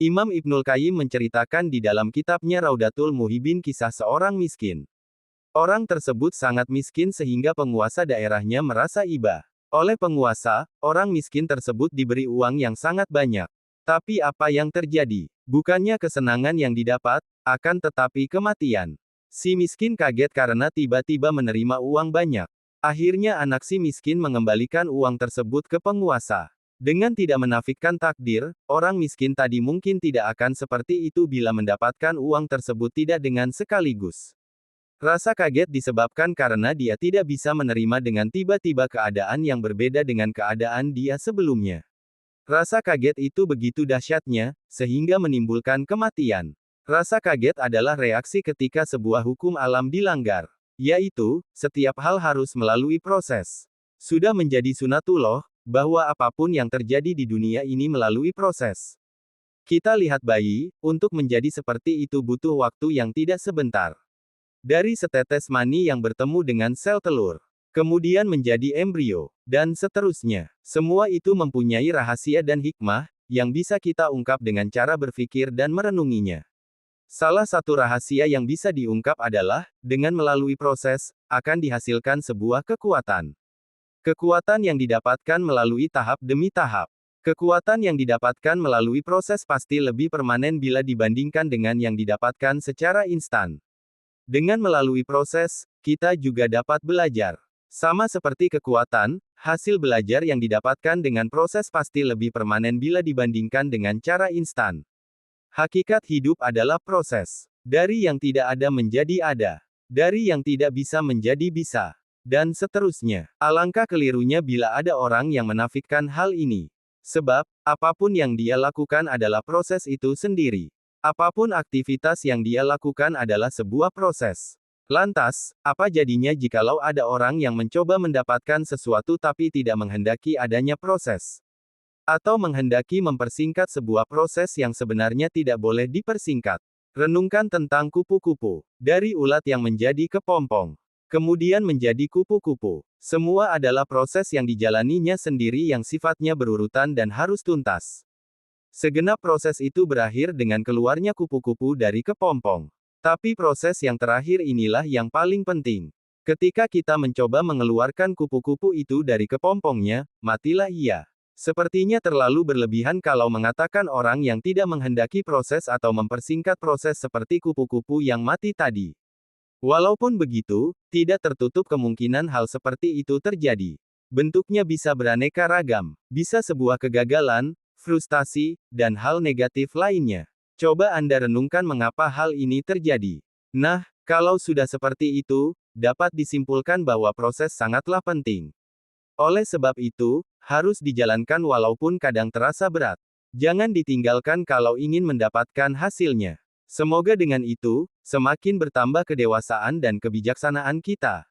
Imam Ibnul Qayyim menceritakan di dalam kitabnya Raudatul Muhibbin kisah seorang miskin. Orang tersebut sangat miskin sehingga penguasa daerahnya merasa iba. Oleh penguasa, orang miskin tersebut diberi uang yang sangat banyak. Tapi apa yang terjadi? Bukannya kesenangan yang didapat, akan tetapi kematian. Si miskin kaget karena tiba-tiba menerima uang banyak. Akhirnya anak si miskin mengembalikan uang tersebut ke penguasa. Dengan tidak menafikan takdir, orang miskin tadi mungkin tidak akan seperti itu bila mendapatkan uang tersebut tidak dengan sekaligus. Rasa kaget disebabkan karena dia tidak bisa menerima dengan tiba-tiba keadaan yang berbeda dengan keadaan dia sebelumnya. Rasa kaget itu begitu dahsyatnya, sehingga menimbulkan kematian. Rasa kaget adalah reaksi ketika sebuah hukum alam dilanggar. Yaitu, setiap hal harus melalui proses. Sudah menjadi sunatullah, bahwa apapun yang terjadi di dunia ini melalui proses. Kita lihat bayi, untuk menjadi seperti itu butuh waktu yang tidak sebentar. Dari setetes mani yang bertemu dengan sel telur, kemudian menjadi embrio, dan seterusnya. Semua itu mempunyai rahasia dan hikmah, yang bisa kita ungkap dengan cara berpikir dan merenunginya. Salah satu rahasia yang bisa diungkap adalah, dengan melalui proses, akan dihasilkan sebuah kekuatan. Kekuatan yang didapatkan melalui tahap demi tahap. Kekuatan yang didapatkan melalui proses pasti lebih permanen bila dibandingkan dengan yang didapatkan secara instan. Dengan melalui proses, kita juga dapat belajar. Sama seperti kekuatan, hasil belajar yang didapatkan dengan proses pasti lebih permanen bila dibandingkan dengan cara instan. Hakikat hidup adalah proses. Dari yang tidak ada menjadi ada. Dari yang tidak bisa menjadi bisa. Dan seterusnya. Alangkah kelirunya bila ada orang yang menafikan hal ini. Sebab, apapun yang dia lakukan adalah proses itu sendiri. Apapun aktivitas yang dia lakukan adalah sebuah proses. Lantas, apa jadinya jikalau ada orang yang mencoba mendapatkan sesuatu tapi tidak menghendaki adanya proses? Atau menghendaki mempersingkat sebuah proses yang sebenarnya tidak boleh dipersingkat? Renungkan tentang kupu-kupu. Dari ulat yang menjadi kepompong. Kemudian menjadi kupu-kupu. Semua adalah proses yang dijalaninya sendiri yang sifatnya berurutan dan harus tuntas. Segenap proses itu berakhir dengan keluarnya kupu-kupu dari kepompong. Tapi proses yang terakhir inilah yang paling penting. Ketika kita mencoba mengeluarkan kupu-kupu itu dari kepompongnya, matilah ia. Sepertinya terlalu berlebihan kalau mengatakan orang yang tidak menghendaki proses atau mempersingkat proses seperti kupu-kupu yang mati tadi. Walaupun begitu, tidak tertutup kemungkinan hal seperti itu terjadi. Bentuknya bisa beraneka ragam, bisa sebuah kegagalan, frustasi, dan hal negatif lainnya. Coba Anda renungkan mengapa hal ini terjadi. Nah, kalau sudah seperti itu, dapat disimpulkan bahwa proses sangatlah penting. Oleh sebab itu, harus dijalankan walaupun kadang terasa berat. Jangan ditinggalkan kalau ingin mendapatkan hasilnya. Semoga dengan itu, semakin bertambah kedewasaan dan kebijaksanaan kita.